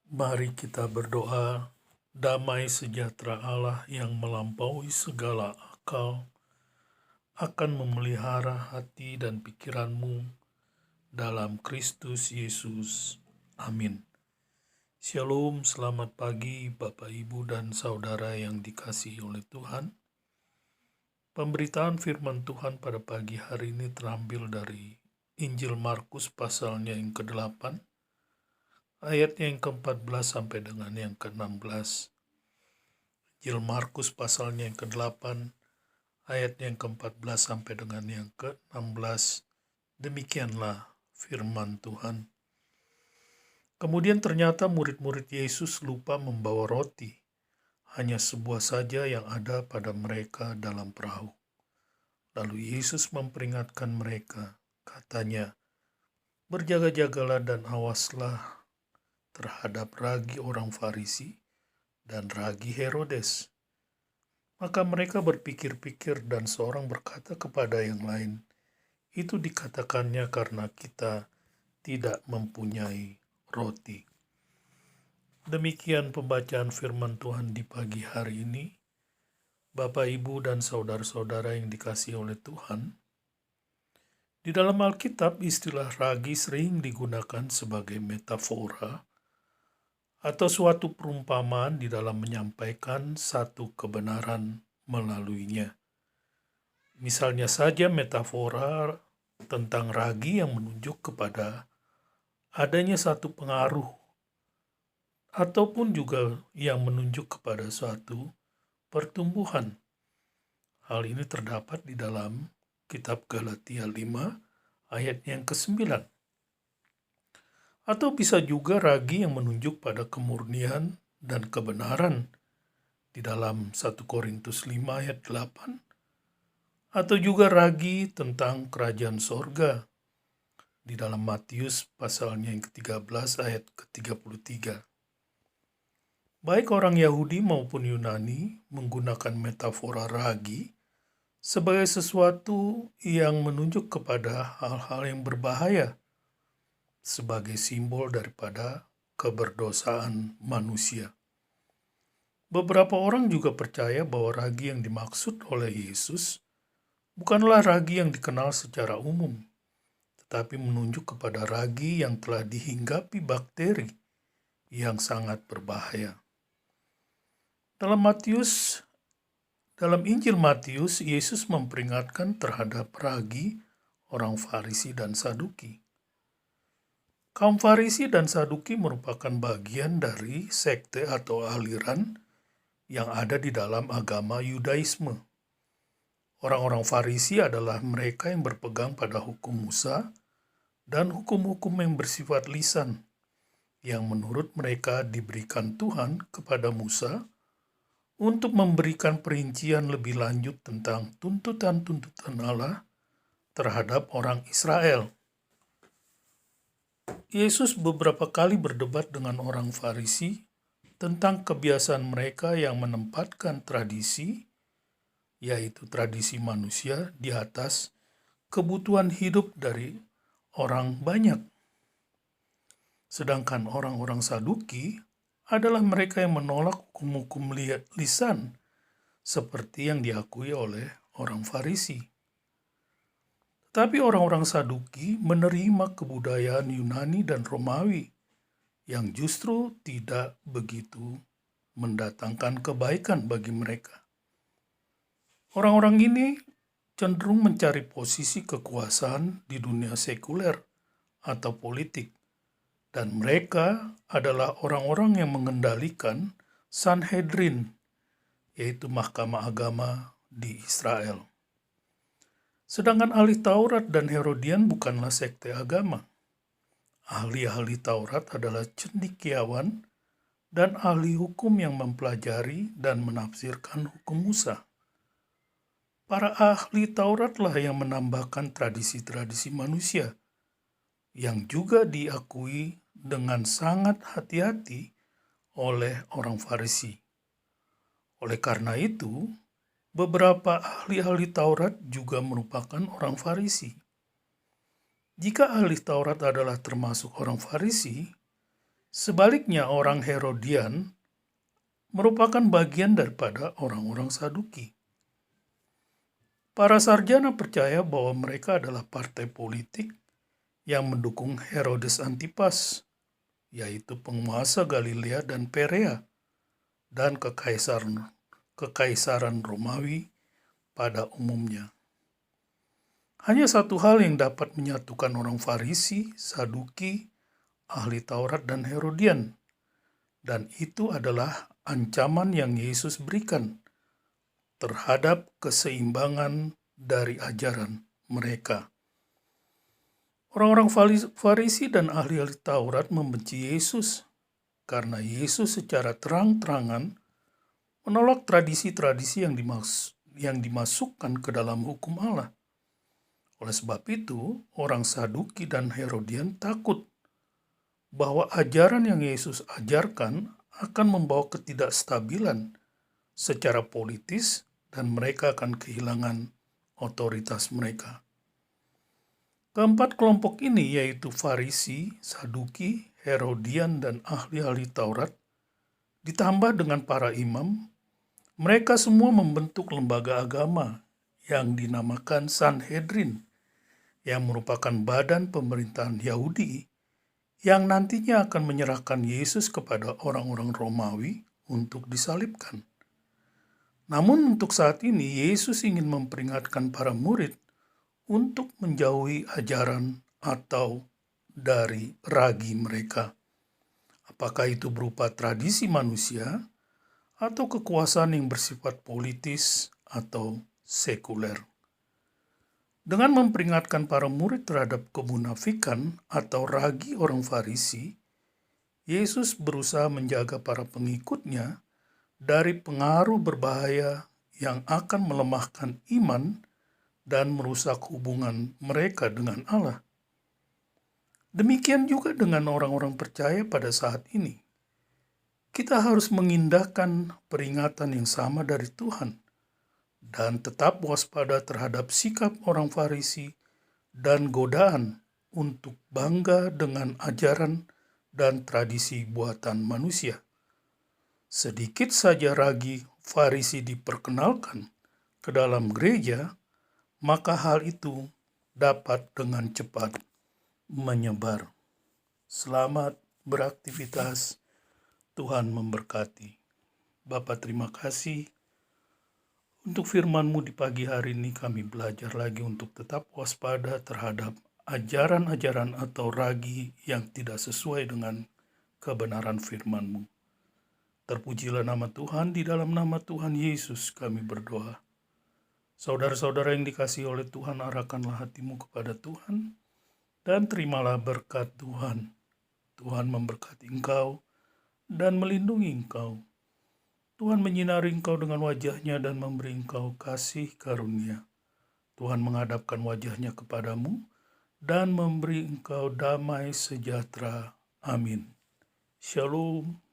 Mari kita berdoa. Damai sejahtera Allah yang melampaui segala akal akan memelihara hati dan pikiranmu dalam Kristus Yesus. Amin. Shalom, selamat pagi Bapak, Ibu, dan Saudara yang dikasihi oleh Tuhan. Pemberitaan firman Tuhan pada pagi hari ini terambil dari Injil Markus pasalnya yang ke-8, ayatnya yang ke-14 sampai dengan yang ke-16. Injil Markus pasalnya yang ke-8, ayatnya yang ke-14 sampai dengan yang ke-16. Demikianlah firman Tuhan. Kemudian ternyata murid-murid Yesus lupa membawa roti. Hanya sebuah saja yang ada pada mereka dalam perahu. Lalu Yesus memperingatkan mereka, katanya, "Berjaga-jagalah dan awaslah terhadap ragi orang Farisi dan ragi Herodes." Maka mereka berpikir-pikir dan seorang berkata kepada yang lain, "Itu dikatakannya karena kita tidak mempunyai roti." Demikian pembacaan firman Tuhan di pagi hari ini. Bapak, Ibu, dan saudara-saudara yang dikasihi oleh Tuhan, di dalam Alkitab istilah ragi sering digunakan sebagai metafora atau suatu perumpamaan di dalam menyampaikan satu kebenaran melaluinya. Misalnya saja metafora tentang ragi yang menunjuk kepada adanya satu pengaruh ataupun juga yang menunjuk kepada suatu pertumbuhan. Hal ini terdapat di dalam kitab Galatia 5 ayat yang ke-9. Atau bisa juga ragi yang menunjuk pada kemurnian dan kebenaran di dalam 1 Korintus 5 ayat 8. Atau juga ragi tentang kerajaan sorga di dalam Matius pasalnya yang ke-13 ayat ke-33. Baik orang Yahudi maupun Yunani menggunakan metafora ragi sebagai sesuatu yang menunjuk kepada hal-hal yang berbahaya sebagai simbol daripada keberdosaan manusia. Beberapa orang juga percaya bahwa ragi yang dimaksud oleh Yesus bukanlah ragi yang dikenal secara umum, tetapi menunjuk kepada ragi yang telah dihinggapi bakteri yang sangat berbahaya. Dalam Injil Matius, Yesus memperingatkan terhadap ragi orang Farisi dan Saduki. Kaum Farisi dan Saduki merupakan bagian dari sekte atau aliran yang ada di dalam agama Yudaisme. Orang-orang Farisi adalah mereka yang berpegang pada hukum Musa dan hukum-hukum yang bersifat lisan, yang menurut mereka diberikan Tuhan kepada Musa untuk memberikan perincian lebih lanjut tentang tuntutan-tuntutan Allah terhadap orang Israel. Yesus beberapa kali berdebat dengan orang Farisi tentang kebiasaan mereka yang menempatkan tradisi, yaitu tradisi manusia, di atas kebutuhan hidup dari orang banyak. Sedangkan orang-orang Saduki adalah mereka yang menolak hukum-hukum lisan seperti yang diakui oleh orang Farisi. Tapi orang-orang Saduki menerima kebudayaan Yunani dan Romawi yang justru tidak begitu mendatangkan kebaikan bagi mereka. Orang-orang ini cenderung mencari posisi kekuasaan di dunia sekuler atau politik, dan mereka adalah orang-orang yang mengendalikan Sanhedrin, yaitu mahkamah agama di Israel. Sedangkan ahli Taurat dan Herodian bukanlah sekte agama. Ahli-ahli Taurat adalah cendekiawan dan ahli hukum yang mempelajari dan menafsirkan hukum Musa. Para ahli Tauratlah yang menambahkan tradisi-tradisi manusia yang juga diakui dengan sangat hati-hati oleh orang Farisi. Oleh karena itu, beberapa ahli-ahli Taurat juga merupakan orang Farisi. Jika ahli Taurat adalah termasuk orang Farisi, Sebaliknya, orang Herodian merupakan bagian daripada orang-orang Saduki. Para sarjana percaya bahwa mereka adalah partai politik yang mendukung Herodes Antipas, yaitu penguasa Galilea dan Perea, dan kekaisaran Romawi pada umumnya. Hanya satu hal yang dapat menyatukan orang Farisi, Saduki, ahli Taurat, dan Herodian, dan itu adalah ancaman yang Yesus berikan terhadap keseimbangan dari ajaran mereka. Orang-orang Farisi dan ahli-ahli Taurat membenci Yesus karena Yesus secara terang-terangan menolak tradisi-tradisi yang dimasukkan ke dalam hukum Allah. Oleh sebab itu, orang Saduki dan Herodian takut bahwa ajaran yang Yesus ajarkan akan membawa ketidakstabilan secara politis dan mereka akan kehilangan otoritas mereka. Keempat kelompok ini yaitu Farisi, Saduki, Herodian, dan ahli-ahli Taurat, ditambah dengan para imam, mereka semua membentuk lembaga agama yang dinamakan Sanhedrin, yang merupakan badan pemerintahan Yahudi yang nantinya akan menyerahkan Yesus kepada orang-orang Romawi untuk disalibkan. Namun untuk saat ini, Yesus ingin memperingatkan para murid untuk menjauhi ajaran atau dari ragi mereka. Apakah itu berupa tradisi manusia atau kekuasaan yang bersifat politis atau sekuler. Dengan memperingatkan para murid terhadap kemunafikan atau ragi orang Farisi, Yesus berusaha menjaga para pengikutnya dari pengaruh berbahaya yang akan melemahkan iman dan merusak hubungan mereka dengan Allah. Demikian juga dengan orang-orang percaya pada saat ini. Kita harus mengindahkan peringatan yang sama dari Tuhan dan tetap waspada terhadap sikap orang Farisi dan godaan untuk bangga dengan ajaran dan tradisi buatan manusia. Sedikit saja ragi Farisi diperkenalkan ke dalam gereja, maka hal itu dapat dengan cepat menyebar. Selamat beraktivitas, Tuhan memberkati. Bapa, terima kasih untuk firman-Mu di pagi hari ini. Kami belajar lagi untuk tetap waspada terhadap ajaran-ajaran atau ragi yang tidak sesuai dengan kebenaran firman-Mu. Terpujilah nama Tuhan, di dalam nama Tuhan Yesus kami berdoa. Saudara-saudara yang dikasihi oleh Tuhan, arahkanlah hatimu kepada Tuhan, dan terimalah berkat Tuhan. Tuhan memberkati engkau dan melindungi engkau. Tuhan menyinari engkau dengan wajah-Nya dan memberi engkau kasih karunia. Tuhan menghadapkan wajah-Nya kepadamu dan memberi engkau damai sejahtera. Amin. Shalom.